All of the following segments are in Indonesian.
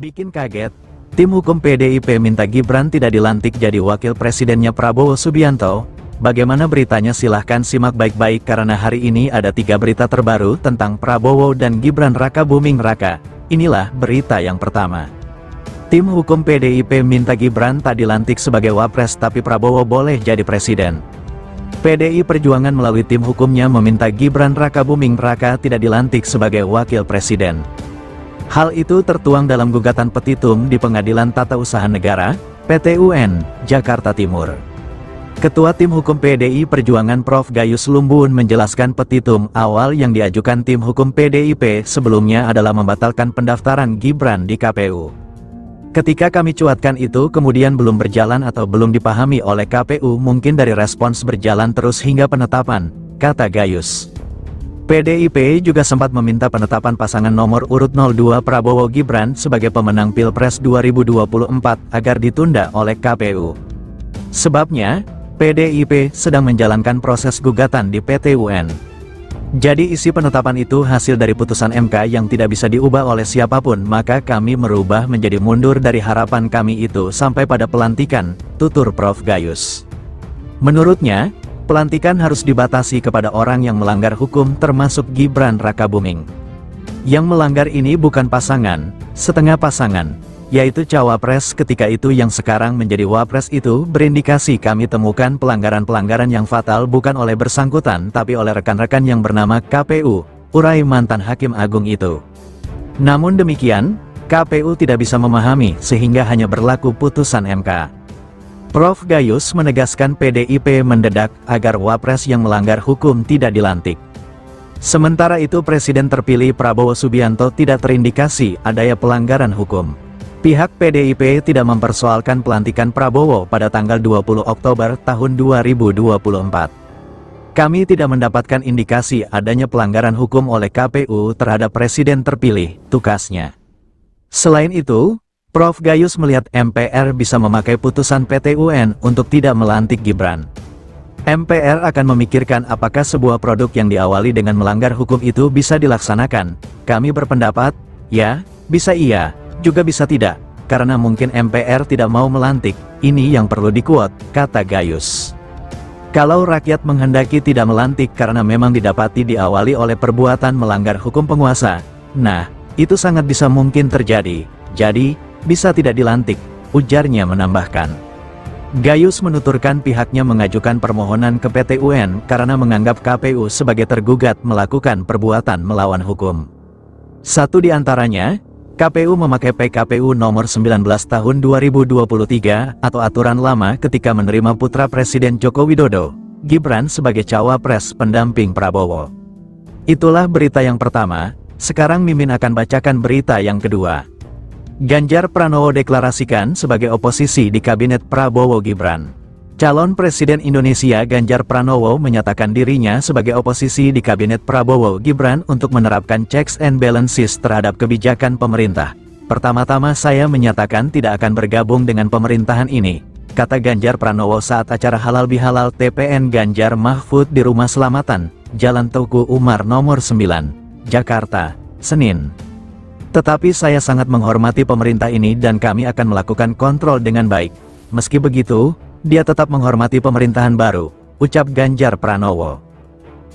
Bikin kaget, tim hukum PDIP minta Gibran tidak dilantik jadi wakil presidennya Prabowo Subianto. Bagaimana beritanya silahkan simak baik-baik karena hari ini ada 3 berita terbaru tentang Prabowo dan Gibran Raka Buming Raka. Inilah berita yang pertama. Tim hukum PDIP minta Gibran tak dilantik sebagai wapres tapi Prabowo boleh jadi presiden. PDI Perjuangan melalui tim hukumnya meminta Gibran Raka Buming Raka tidak dilantik sebagai wakil presiden. Hal itu tertuang dalam gugatan petitum di Pengadilan Tata Usaha Negara, PT UN, Jakarta Timur. Ketua Tim Hukum PDI Perjuangan Prof. Gayus Lumbun menjelaskan petitum awal yang diajukan tim hukum PDIP sebelumnya adalah membatalkan pendaftaran Gibran di KPU. Ketika kami cuatkan itu kemudian belum berjalan atau belum dipahami oleh KPU mungkin dari respons berjalan terus hingga penetapan, kata Gayus. PDIP juga sempat meminta penetapan pasangan nomor urut 02 Prabowo Gibran sebagai pemenang Pilpres 2024 agar ditunda oleh KPU. Sebabnya, PDIP sedang menjalankan proses gugatan di PT UN. Jadi isi penetapan itu hasil dari putusan MK yang tidak bisa diubah oleh siapapun, maka kami merubah menjadi mundur dari harapan kami itu sampai pada pelantikan, tutur Prof. Gayus. Menurutnya, pelantikan harus dibatasi kepada orang yang melanggar hukum termasuk Gibran Raka Buming. Yang melanggar ini bukan pasangan, setengah pasangan, yaitu cawapres ketika itu yang sekarang menjadi wapres itu berindikasi kami temukan pelanggaran-pelanggaran yang fatal bukan oleh bersangkutan tapi oleh rekan-rekan yang bernama KPU, urai mantan Hakim Agung itu. Namun demikian, KPU tidak bisa memahami sehingga hanya berlaku putusan MK. Prof. Gayus menegaskan PDIP mendesak agar wapres yang melanggar hukum tidak dilantik. Sementara itu Presiden terpilih Prabowo Subianto tidak terindikasi adanya pelanggaran hukum. Pihak PDIP tidak mempersoalkan pelantikan Prabowo pada tanggal 20 Oktober tahun 2024. Kami tidak mendapatkan indikasi adanya pelanggaran hukum oleh KPU terhadap Presiden terpilih, tukasnya. Selain itu, Prof. Gayus melihat MPR bisa memakai putusan PT UN untuk tidak melantik Gibran. MPR akan memikirkan apakah sebuah produk yang diawali dengan melanggar hukum itu bisa dilaksanakan. Kami berpendapat, ya, bisa iya, juga bisa tidak, karena mungkin MPR tidak mau melantik, ini yang perlu dikuot, kata Gayus. Kalau rakyat menghendaki tidak melantik karena memang didapati diawali oleh perbuatan melanggar hukum penguasa, nah, itu sangat bisa mungkin terjadi, jadi, bisa tidak dilantik, ujarnya menambahkan. Gayus menuturkan pihaknya mengajukan permohonan ke PT UN karena menganggap KPU sebagai tergugat melakukan perbuatan melawan hukum. Satu di antaranya, KPU memakai PKPU nomor 19 tahun 2023 atau aturan lama ketika menerima putra Presiden Joko Widodo, Gibran sebagai cawapres pendamping Prabowo. Itulah berita yang pertama, sekarang Mimin akan bacakan berita yang kedua. Ganjar Pranowo deklarasikan sebagai oposisi di Kabinet Prabowo Gibran. Calon Presiden Indonesia Ganjar Pranowo menyatakan dirinya sebagai oposisi di Kabinet Prabowo Gibran untuk menerapkan checks and balances terhadap kebijakan pemerintah. Pertama-tama saya menyatakan tidak akan bergabung dengan pemerintahan ini, kata Ganjar Pranowo saat acara Halal Bihalal TPN Ganjar Mahfud di Rumah Selamatan, Jalan Tuku Umar nomor 9, Jakarta, Senin. Tetapi saya sangat menghormati pemerintah ini dan kami akan melakukan kontrol dengan baik. Meski begitu, dia tetap menghormati pemerintahan baru, ucap Ganjar Pranowo.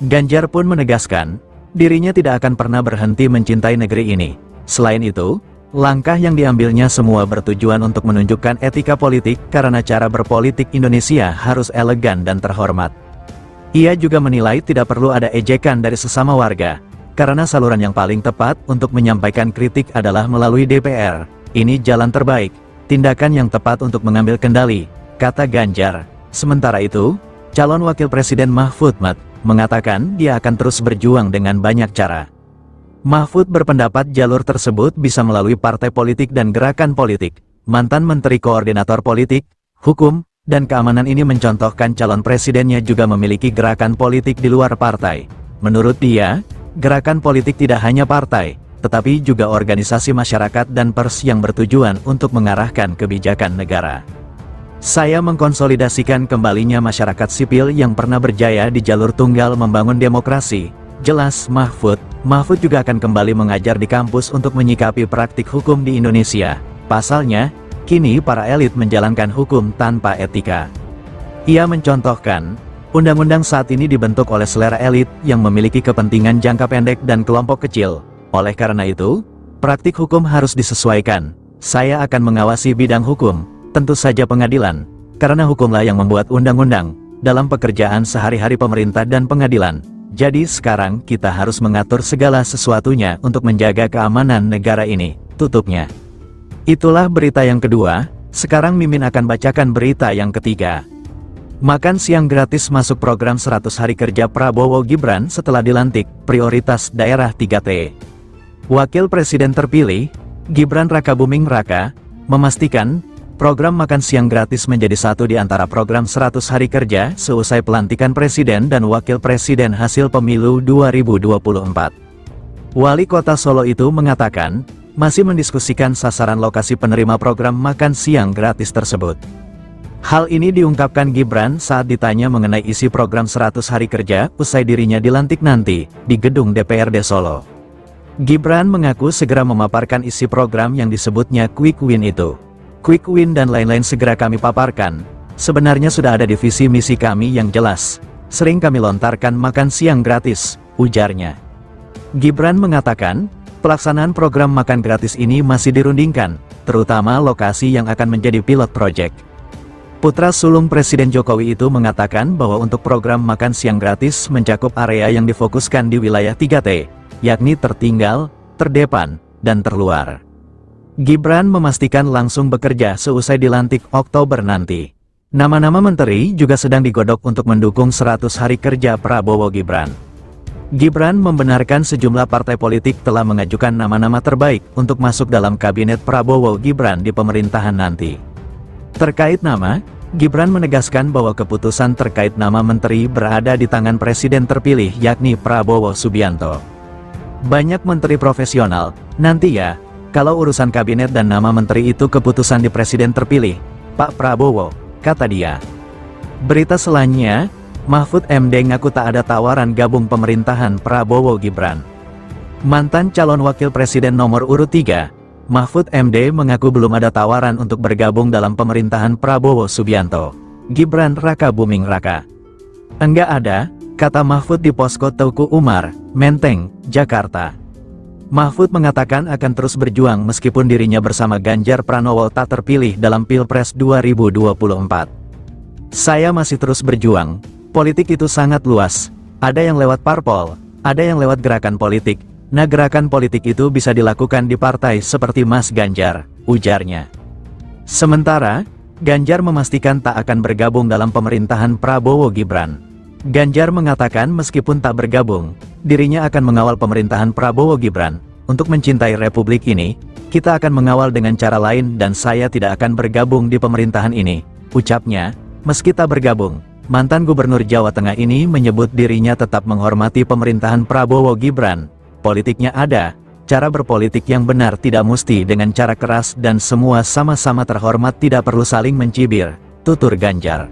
Ganjar pun menegaskan, dirinya tidak akan pernah berhenti mencintai negeri ini. Selain itu, langkah yang diambilnya semua bertujuan untuk menunjukkan etika politik karena cara berpolitik Indonesia harus elegan dan terhormat. Ia juga menilai tidak perlu ada ejekan dari sesama warga, karena saluran yang paling tepat untuk menyampaikan kritik adalah melalui DPR. Ini jalan terbaik, tindakan yang tepat untuk mengambil kendali, kata Ganjar. Sementara itu, calon wakil presiden Mahfud MD mengatakan dia akan terus berjuang dengan banyak cara. Mahfud berpendapat jalur tersebut bisa melalui partai politik dan gerakan politik. Mantan Menteri Koordinator Politik, Hukum, dan Keamanan ini mencontohkan calon presidennya juga memiliki gerakan politik di luar partai. Menurut dia, gerakan politik tidak hanya partai, tetapi juga organisasi masyarakat dan pers yang bertujuan untuk mengarahkan kebijakan negara. Saya mengkonsolidasikan kembalinya masyarakat sipil yang pernah berjaya di jalur tunggal membangun demokrasi, jelas Mahfud. Mahfud juga akan kembali mengajar di kampus untuk menyikapi praktik hukum di Indonesia. Pasalnya, kini para elit menjalankan hukum tanpa etika. Ia mencontohkan, undang-undang saat ini dibentuk oleh selera elit yang memiliki kepentingan jangka pendek dan kelompok kecil. Oleh karena itu, praktik hukum harus disesuaikan. Saya akan mengawasi bidang hukum, tentu saja pengadilan, karena hukumlah yang membuat undang-undang dalam pekerjaan sehari-hari pemerintah dan pengadilan. Jadi sekarang kita harus mengatur segala sesuatunya untuk menjaga keamanan negara ini, tutupnya. Itulah berita yang kedua, sekarang Mimin akan bacakan berita yang ketiga. Makan siang gratis masuk program 100 hari kerja Prabowo Gibran setelah dilantik, prioritas daerah 3T. Wakil Presiden terpilih, Gibran Rakabuming Raka, memastikan, program makan siang gratis menjadi satu di antara program 100 hari kerja seusai pelantikan Presiden dan Wakil Presiden hasil pemilu 2024. Wali Kota Solo itu mengatakan, masih mendiskusikan sasaran lokasi penerima program makan siang gratis tersebut. Hal ini diungkapkan Gibran saat ditanya mengenai isi program 100 hari kerja usai dirinya dilantik nanti, di gedung DPRD Solo. Gibran mengaku segera memaparkan isi program yang disebutnya Quick Win itu. Quick Win dan lain-lain segera kami paparkan. Sebenarnya sudah ada di visi misi kami yang jelas. Sering kami lontarkan makan siang gratis, ujarnya. Gibran mengatakan, pelaksanaan program makan gratis ini masih dirundingkan, terutama lokasi yang akan menjadi pilot project. Putra sulung Presiden Jokowi itu mengatakan bahwa untuk program makan siang gratis mencakup area yang difokuskan di wilayah 3T, yakni tertinggal, terdepan, dan terluar. Gibran memastikan langsung bekerja seusai dilantik Oktober nanti. Nama-nama menteri juga sedang digodok untuk mendukung 100 hari kerja Prabowo Gibran. Gibran membenarkan sejumlah partai politik telah mengajukan nama-nama terbaik untuk masuk dalam kabinet Prabowo Gibran di pemerintahan nanti. Terkait nama, Gibran menegaskan bahwa keputusan terkait nama menteri berada di tangan Presiden terpilih yakni Prabowo Subianto. Banyak menteri profesional, nanti ya, kalau urusan kabinet dan nama menteri itu keputusan di Presiden terpilih, Pak Prabowo, kata dia. Berita selanjutnya, Mahfud MD ngaku tak ada tawaran gabung pemerintahan Prabowo Gibran. Mantan calon wakil presiden nomor urut 3, Mahfud MD mengaku belum ada tawaran untuk bergabung dalam pemerintahan Prabowo Subianto, Gibran Rakabuming Raka. Enggak ada, kata Mahfud di posko Teuku Umar, Menteng, Jakarta. Mahfud mengatakan akan terus berjuang meskipun dirinya bersama Ganjar Pranowo tak terpilih dalam Pilpres 2024. Saya masih terus berjuang, politik itu sangat luas, ada yang lewat parpol, ada yang lewat gerakan politik, nah gerakan politik itu bisa dilakukan di partai seperti Mas Ganjar, ujarnya. Sementara, Ganjar memastikan tak akan bergabung dalam pemerintahan Prabowo Gibran. Ganjar mengatakan meskipun tak bergabung, dirinya akan mengawal pemerintahan Prabowo Gibran. Untuk mencintai Republik ini, kita akan mengawal dengan cara lain dan saya tidak akan bergabung di pemerintahan ini, ucapnya. Meski tak bergabung, mantan Gubernur Jawa Tengah ini menyebut dirinya tetap menghormati pemerintahan Prabowo Gibran. Politiknya ada, cara berpolitik yang benar tidak mesti dengan cara keras dan semua sama-sama terhormat tidak perlu saling mencibir, tutur Ganjar.